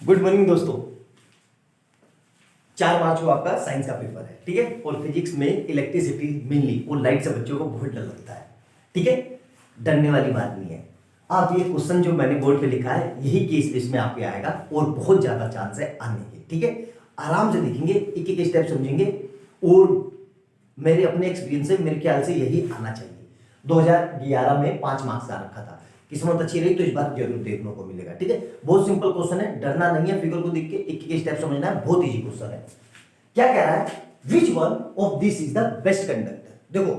Good morning दोस्तों। 4 मार्च को आपका साइंस का पेपर है, ठीक है। और फिजिक्स में इलेक्ट्रिसिटी मेनली और लाइट से बच्चों को बहुत डर लगता है, ठीक है। डरने वाली बात नहीं है। आप ये क्वेश्चन जो मैंने बोर्ड पे लिखा है यही केस लिस्ट में आपके आएगा और बहुत ज्यादा चांस है आने के, ठीक है। आराम से देखेंगे, एक एक स्टेप समझेंगे और मेरे अपने एक्सपीरियंस से मेरे ख्याल से यही आना चाहिए। 2011 में 5 मार्क्स का रखा था, किस्मत अच्छी रही तो इस बार जरूर देखने को मिलेगा, ठीक है। बहुत सिंपल क्वेश्चन है, डरना नहीं है, फिगर को देख के एक एक स्टेप समझना है, बहुत इजी क्वेश्चन है। क्या कह रहा है, which one of this is the best conductor. देखो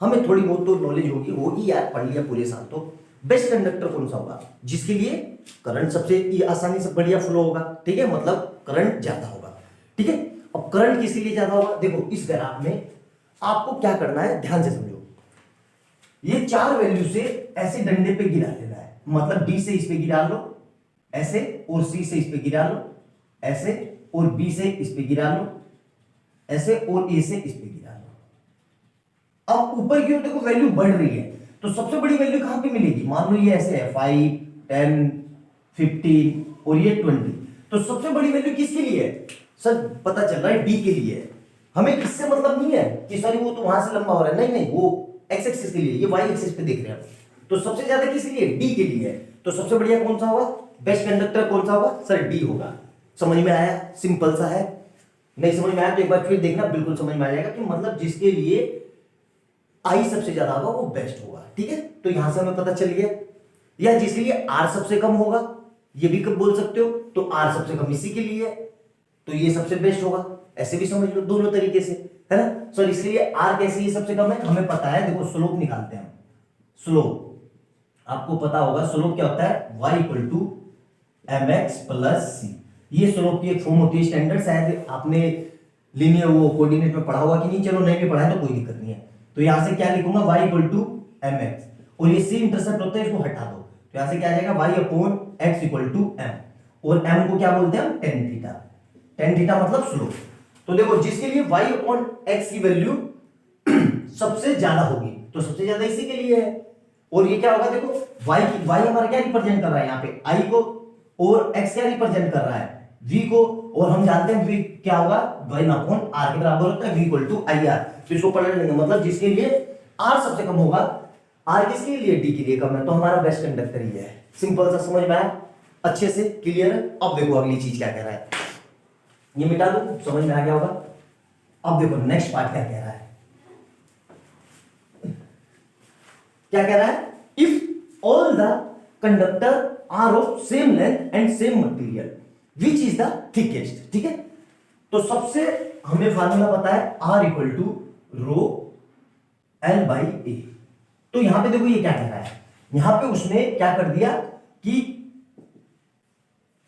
हमें थोड़ी बहुत तो नॉलेज होगी यार, पढ़ लिया पूरे साल तो। बेस्ट कंडक्टर कौन सा होगा, जिसके लिए करंट सबसे आसानी से बढ़िया फ्लो होगा, ठीक है, मतलब करंट ज्यादा होगा, ठीक है। अब करंट किसके लिए ज्यादा होगा, देखो इस ग्राफ में आपको क्या करना है, ध्यान से समझो। ये 4 वैल्यू से ऐसे डंडे पे गिरा लेना है, मतलब डी से इस पे गिरा लो ऐसे, और सी से इस पे गिरा लो ऐसे, और बी से इस पे गिरा लो ऐसे, और ए से इस पे गिरा लो। अब ऊपर की ओर देखो वैल्यू बढ़ रही है, तो सबसे बड़ी वैल्यू कहां पे मिलेगी। मान लो ये ऐसे है 5, 10, 15 और ये 20, तो सबसे बड़ी वैल्यू किसके लिए है सर, पता चल रहा है डी के लिए है। हमें इससे मतलब नहीं है कि सर वो तो वहां से लंबा हो रहा है, नहीं नहीं, वो एक्स एक्सिस के लिए, ये वाई एक्सिस पे देख रहे हैं। तो सबसे ज्यादा किसके लिए, डी के लिए है। तो सबसे बढ़िया कौन सा होगा, बेस्ट कंडक्टर कौन सा होगा सर, डी होगा। समझ में आया, सिंपल सा है। नहीं समझ में आया तो एक बार फिर देखना, बिल्कुल समझ में आ जाएगा कि मतलब जिसके लिए आई सबसे ज्यादा होगा वो बेस्ट होगा, ठीक है। तो यहां से हमें पता चल गया, या जिसके लिए आर सबसे कम होगा, ये भी कब बोल सकते हो, तो आर सबसे कम इसी के लिए है, तो ये सबसे बेस्ट होगा। ऐसे भी समझ लो दोनों तरीके से, है ना। सर इसलिए आर कैसे ये सबसे कम है, हमें पता है। देखो स्लोप निकालते हैं हम। स्लोप आपको पता होगा, स्लोप क्या होता है, y equal to m x plus c. ये स्लोप की एक फॉर्म होती है स्टैंडर्ड, शायद आपने लीनियर वो कोऑर्डिनेट में पढ़ा होगा कि नहीं, चलो नहीं भी पढ़ा है तो कोई दिक्कत नहीं है। तो यहां से क्या लिखूंगा, y equal to m x, और ये सी इंटरसेप्ट होता है, इसको हटा दो, तो यहां से क्या आ जाएगा, y upon x equal to m, और m को क्या बोलते हैं हम, टेन थीटा। टेन थीटा मतलब स्लोप। तो देखो जिसके लिए y अपॉन एक्स की वैल्यू सबसे ज्यादा होगी, तो सबसे ज्यादा इसी के लिए है। और ये क्या होगा, देखो y हमारा क्या रिप्रेजेंट कर रहा है यहाँ पे, i को, और x क्या रिप्रेजेंट कर रहा है, v को। और हम जानते हैं v क्या होगा, y अपॉन r के बराबर होता है, v equal to i r. तो इसको पलट लेंगे, मतलब जिसके लिए r सबसे कम होगा, r किसके लिए, d के लिए कम है, तो हमारा बेस्ट कंडक्टर ये है। सिंपल सा, समझ में आया, अच्छे से क्लियर है। अब देखो अगली चीज क्या कह रहा है, ये मिटा दो, समझ में आ गया होगा। अब देखो नेक्स्ट पार्ट क्या कह रहा है, क्या कह रहा है, if all the conductor are of same length and same material which is the thickest, ठीक है। तो सबसे हमें फार्मूला पता है, R equal to rho L by A. तो यहां पे देखो ये क्या कह रहा है, यहां पे उसने क्या कर दिया कि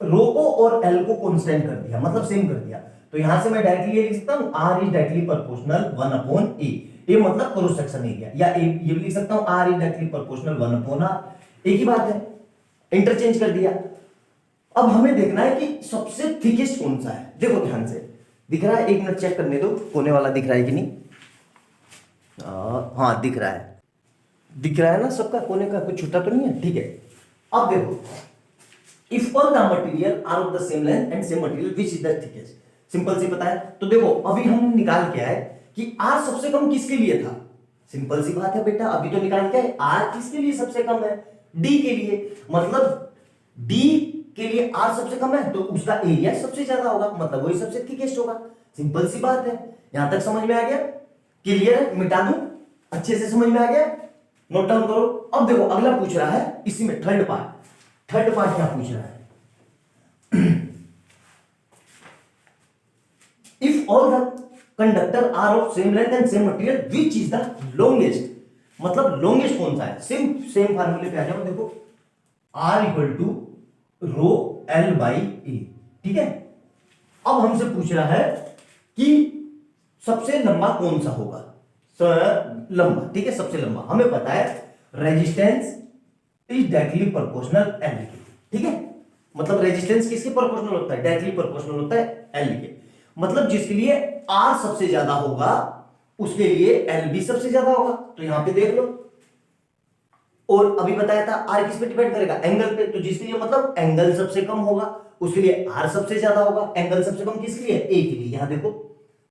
रो को और एल को कांस्टेंट कर दिया, मतलब सेम कर दिया। तो यहां से मैं डायरेक्टली ये लिख सकता हूं, are is directly proportional 1 upon A. A मतलब क्रॉस सेक्शन एरिया, या ये भी लिख सकता हूं, are is directly proportional 1 upon r. एक ही बात है, इंटरचेंज कर दिया। अब हमें देखना है कि सबसे थिकेस्ट कौन सा है। देखो ध्यान से, दिख रहा है, एक मिनट चेक करने दो, कोने वाला दिख रहा है कि नहीं। हाँ दिख रहा है, दिख रहा है ना सबका, कोने का कुछ छूटा तो नहीं है, ठीक है। अब देखो, if all the material are of the same length and same material which is the thickest, simple सी पता है। तो देखो अभी हम निकाल के आए कि r सबसे कम किसके लिए था, सिंपल सी बात है बेटा, अभी तो निकाल के आए r किसके लिए सबसे कम है, d के लिए, मतलब d के लिए r सबसे कम है तो उसका एरिया सबसे ज्यादा होगा, मतलब वही सबसे थिकेस्ट होगा। सिंपल सी बात है, यहां तक समझ में आ गया, क्लियर है, मिटा दूं, अच्छे से समझ में आ गया, नोट डाउन करो। अब देखो अगला पूछ रहा है इसी में थर्ड पार्ट क्या पूछ रहा है, if all the conductor are of same length and same material which is the longest, मतलब लॉन्गेस्ट कौन सा है। सेम फार्मूले पे आ जाओ, देखो R equal to rho L by A, ठीक है। अब हमसे पूछ रहा है कि सबसे लंबा कौन सा होगा, लंबा, ठीक है, सबसे लंबा। हमें पता है resistance is directly proportional L के, ठीक है, मतलब रेजिस्टेंस किसके प्रोपोर्शनल होता है, डायरेक्टली प्रोपोर्शनल होता है एल के, मतलब जिसके लिए आर सबसे ज्यादा होगा उसके लिए एल भी सबसे ज्यादा होगा। तो यहां पे देख लो, और अभी बताया था आर किस पे डिपेंड करेगा, एंगल पे, तो जिसके लिए मतलब एंगल सबसे कम होगा उसके लिए आर सबसे ज्यादा होगा। एंगल सबसे कम किसके लिए? ए के लिए। यहां देखो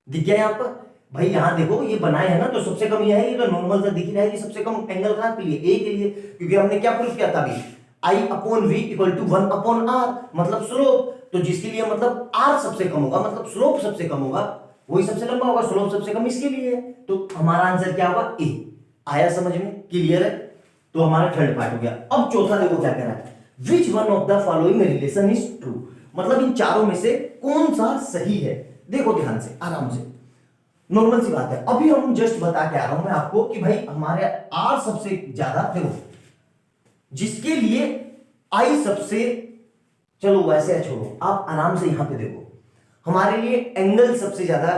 दिख गया यहां पर भाई, यहां देखो ये बनाए है ना, तो सबसे कम ये है, ये तो नॉर्मल सा दिख रहा है, ये सबसे कम एंगल कहां के लिए? ए के लिए, क्योंकि हमने क्या प्रूफ किया था अभी, I upon V equal to 1 upon R, मतलब स्लोप। तो जिसके लिए मतलब आर सबसे कम होगा, मतलब स्लोप सबसे कम होगा, वही सबसे लंबा होगा, स्लोप सबसे कम इसके लिए है। तो हमारा आंसर क्या होगा? ए। आया समझ में? क्लियर है? तो हमारा थर्ड पार्ट हो गया। अब चौथा देखो क्या कह रहा है, which one of the following relation is true, मतलब इन चारों में से कौन सा सही है। देखो ध्यान से, आराम से, नॉर्मल सी बात है। अभी हम जस्ट बता के आ रहा हूं मैं आपको कि भाई हमारे आर सबसे ज्यादा, देखो जिसके लिए आई सबसे, चलो वैसे छोड़ो, आप आराम से यहां पे देखो, हमारे लिए एंगल सबसे ज्यादा,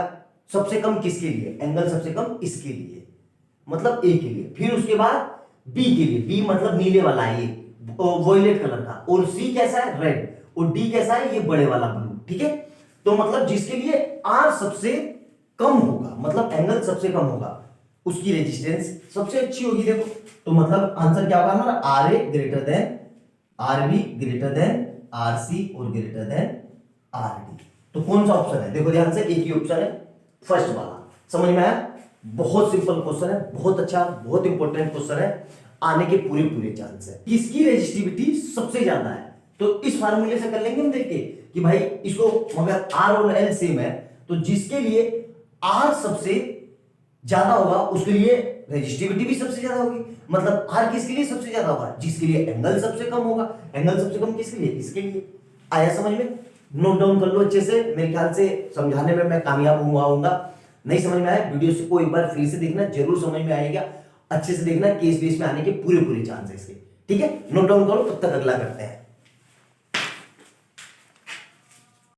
सबसे कम किसके लिए? एंगल सबसे कम इसके लिए, मतलब ए के लिए। फिर उसके बाद बी के लिए, बी मतलब नीले वाला है ये, वॉयलेट कलर का, और सी कैसा है? रेड, और डी कैसा है? ये बड़े वाला ब्लू। ठीक है, तो मतलब जिसके लिए आर सबसे कम होगा, मतलब एंगल सबसे कम होगा, उसकी रेजिस्टेंस सबसे अच्छी होगी। देखो तो मतलब आंसर क्या होगा हमारा? R a greater than r b greater than r c और ग्रेटर देन आर डी। तो कौन सा ऑप्शन है? देखो ध्यान से, एक ही ऑप्शन है, फर्स्ट वाला। समझ में आया? बहुत सिंपल क्वेश्चन है, बहुत अच्छा, बहुत इंपॉर्टेंट क्वेश्चन है, आने के पूरे पूरे चांस है। किसकी रेजिस्टिविटी सबसे ज्यादा है? तो इस फार्मूले से कर लेंगे हम, देख के कि भाई इसको, मगर आर और एल सेम है, तो जिसके लिए आर सबसे ज्यादा होगा उसके लिए रेजिस्टिविटी भी सबसे ज्यादा होगी। मतलब आर किसके लिए सबसे ज्यादा होगा? जिसके लिए एंगल सबसे कम होगा। एंगल सबसे कम किसके लिए? इसके लिए। आया समझ में? नोट डाउन कर लो अच्छे से, मेरे ख्याल से समझाने में मैं कामयाब हुआ। नहीं समझ में आया वीडियो को एक बार फिर से देखना, जरूर समझ में आएगा। अच्छे से देखना, केस बेस में आने के पूरे पूरे चांस है इसके। ठीक है, नोट डाउन करो, तब तक अगला करते हैं।